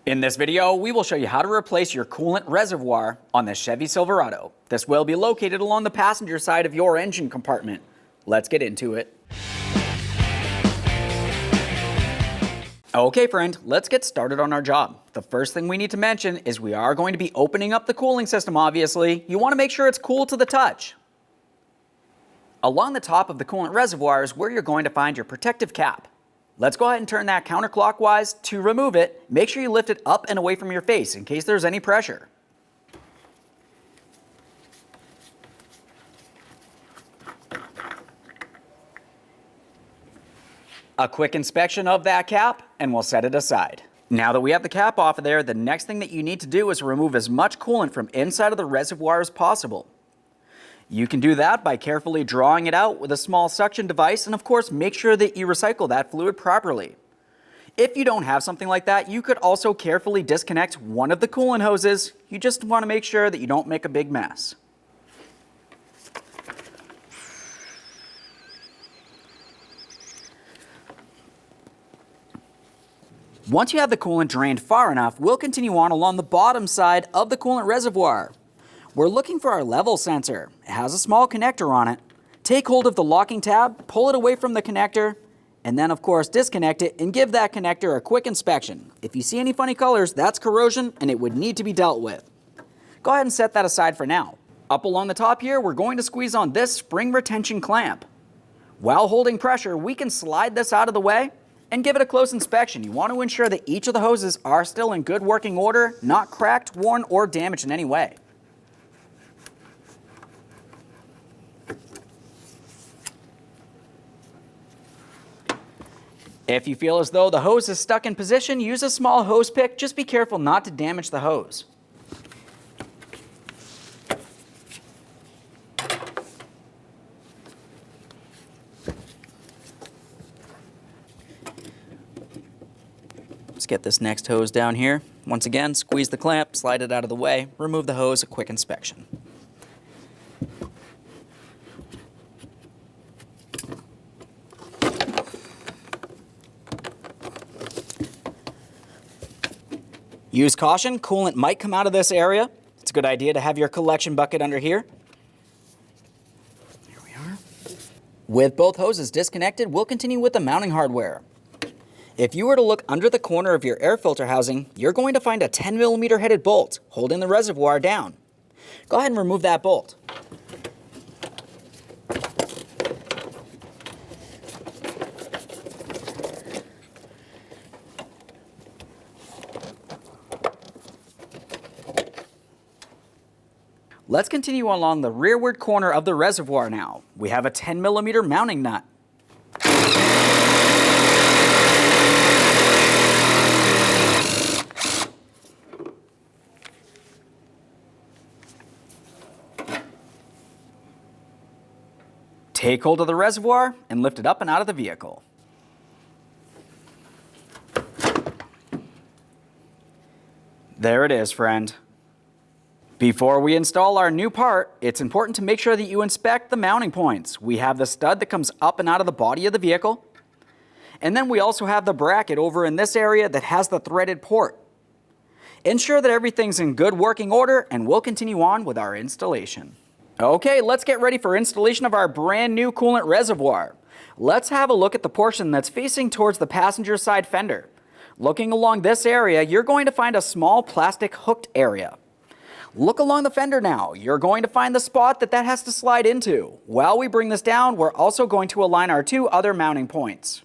In this video, we will show you how to replace your coolant reservoir on the Chevy Silverado. This will be located along the passenger side of your engine compartment. Let's get into it. Okay friend, let's get started on our job. The first thing we need to mention is we are going to be opening up the cooling system, obviously. You want to make sure it's cool to the touch. Along the top of the coolant reservoir is where you're going to find your protective cap. Let's go ahead and turn that counterclockwise. To remove it, make sure you lift it up and away from your face in case there's any pressure. A quick inspection of that cap and we'll set it aside. Now that we have the cap off of there, the next thing that you need to do is remove as much coolant from inside of the reservoir as possible. You can do that by carefully drawing it out with a small suction device, and of course make sure that you recycle that fluid properly. If you don't have something like that, you could also carefully disconnect one of the coolant hoses. You just want to make sure that you don't make a big mess. Once you have the coolant drained far enough, we'll continue on along the bottom side of the coolant reservoir. We're looking for our level sensor. It has a small connector on it. Take hold of the locking tab, pull it away from the connector, and then of course disconnect it and give that connector a quick inspection. If you see any funny colors, that's corrosion and it would need to be dealt with. Go ahead and set that aside for now. Up along the top here, we're going to squeeze on this spring retention clamp. While holding pressure, we can slide this out of the way and give it a close inspection. You want to ensure that each of the hoses are still in good working order, not cracked, worn, or damaged in any way. If you feel as though the hose is stuck in position, use a small hose pick. Just be careful not to damage the hose. Let's get this next hose down here. Once again, squeeze the clamp, slide it out of the way, remove the hose, a quick inspection. Use caution, coolant might come out of this area. It's a good idea to have your collection bucket under here. There we are. With both hoses disconnected, we'll continue with the mounting hardware. If you were to look under the corner of your air filter housing, you're going to find a 10mm headed bolt holding the reservoir down. Go ahead and remove that bolt. Let's continue along the rearward corner of the reservoir now. We have a 10mm mounting nut. Take hold of the reservoir and lift it up and out of the vehicle. There it is, friend. Before we install our new part, it's important to make sure that you inspect the mounting points. We have the stud that comes up and out of the body of the vehicle. And then we also have the bracket over in this area that has the threaded port. Ensure that everything's in good working order and we'll continue on with our installation. Okay, let's get ready for installation of our brand new coolant reservoir. Let's have a look at the portion that's facing towards the passenger side fender. Looking along this area, you're going to find a small plastic hooked area. Look along the fender now. You're going to find the spot that has to slide into. While we bring this down, we're also going to align our two other mounting points.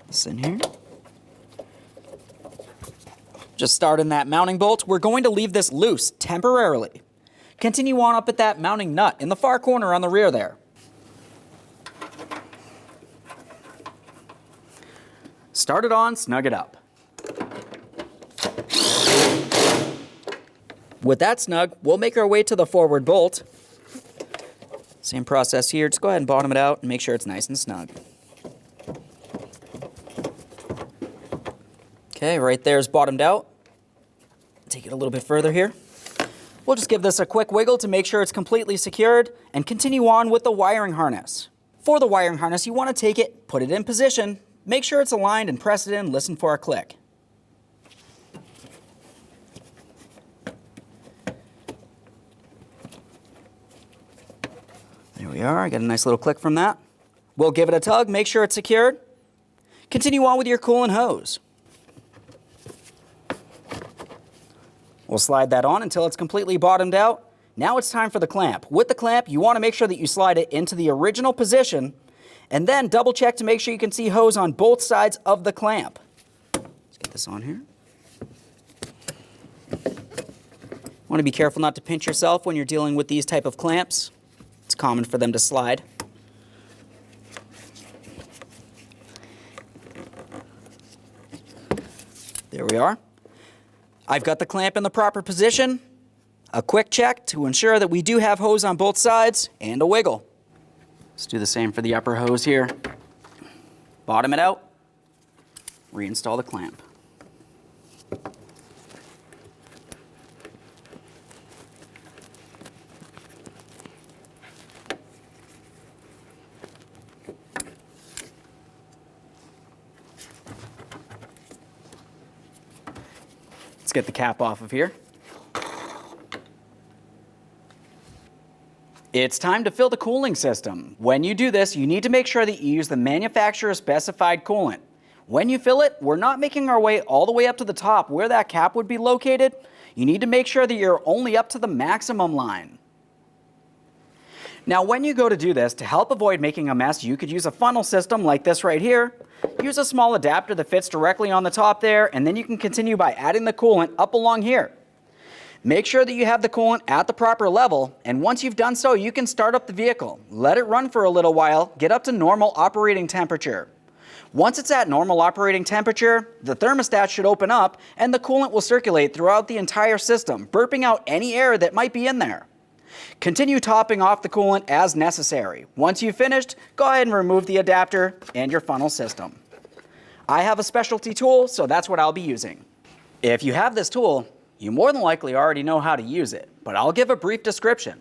This in here. Just starting that mounting bolt. We're going to leave this loose temporarily. Continue on up at that mounting nut in the far corner on the rear there. Start it on, snug it up. With that snug, we'll make our way to the forward bolt. Same process here, just go ahead and bottom it out and make sure it's nice and snug. Okay, right there is bottomed out. Take it a little bit further here. We'll just give this a quick wiggle to make sure it's completely secured and continue on with the wiring harness. For the wiring harness, you want to take it, put it in position, make sure it's aligned and press it in, listen for a click. There we are, I got a nice little click from that. We'll give it a tug, make sure it's secured. Continue on with your coolant hose. We'll slide that on until it's completely bottomed out. Now it's time for the clamp. With the clamp, you want to make sure that you slide it into the original position and then double check to make sure you can see hose on both sides of the clamp. Let's get this on here. Want to be careful not to pinch yourself when you're dealing with these type of clamps. It's common for them to slide. There we are. I've got the clamp in the proper position. A quick check to ensure that we do have hose on both sides, and a wiggle. Let's do the same for the upper hose here. Bottom it out, reinstall the clamp. Let's get the cap off of here. It's time to fill the cooling system. When you do this, you need to make sure that you use the manufacturer specified coolant. When you fill it, we're not making our way all the way up to the top where that cap would be located. You need to make sure that you're only up to the maximum line. Now, when you go to do this, to help avoid making a mess, you could use a funnel system like this right here. Use a small adapter that fits directly on the top there, and then you can continue by adding the coolant up along here. Make sure that you have the coolant at the proper level, and once you've done so, you can start up the vehicle. Let it run for a little while, get up to normal operating temperature. Once it's at normal operating temperature, the thermostat should open up and the coolant will circulate throughout the entire system, burping out any air that might be in there. Continue topping off the coolant as necessary. Once you've finished, go ahead and remove the adapter and your funnel system. I have a specialty tool, so that's what I'll be using. If you have this tool, you more than likely already know how to use it, but I'll give a brief description.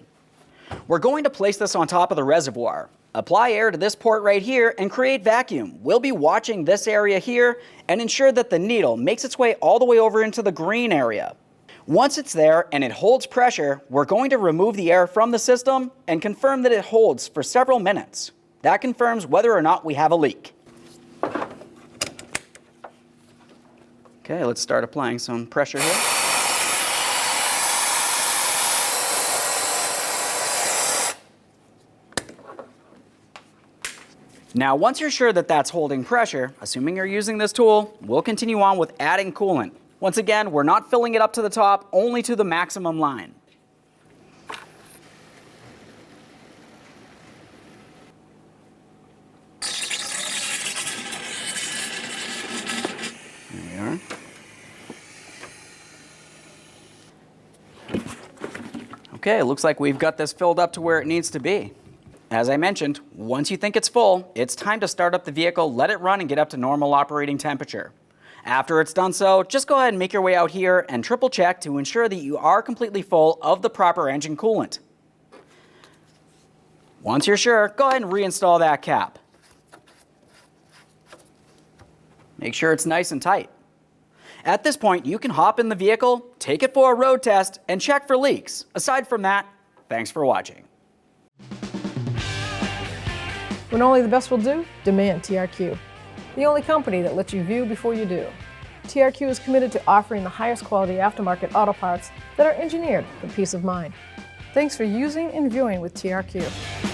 We're going to place this on top of the reservoir, apply air to this port right here, and create vacuum. We'll be watching this area here and ensure that the needle makes its way all the way over into the green area. Once it's there and it holds pressure, we're going to remove the air from the system and confirm that it holds for several minutes. That confirms whether or not we have a leak. Okay, let's start applying some pressure here. Now, once you're sure that that's holding pressure, assuming you're using this tool, we'll continue on with adding coolant. Once again, we're not filling it up to the top, only to the maximum line. There we are. Okay, it looks like we've got this filled up to where it needs to be. As I mentioned, once you think it's full, it's time to start up the vehicle, let it run, and get up to normal operating temperature. After it's done so, just go ahead and make your way out here and triple check to ensure that you are completely full of the proper engine coolant. Once you're sure, go ahead and reinstall that cap. Make sure it's nice and tight. At this point, you can hop in the vehicle, take it for a road test, and check for leaks. Aside from that, thanks for watching. When only the best will do, demand TRQ. The only company that lets you view before you do. TRQ is committed to offering the highest quality aftermarket auto parts that are engineered for peace of mind. Thanks for using and viewing with TRQ.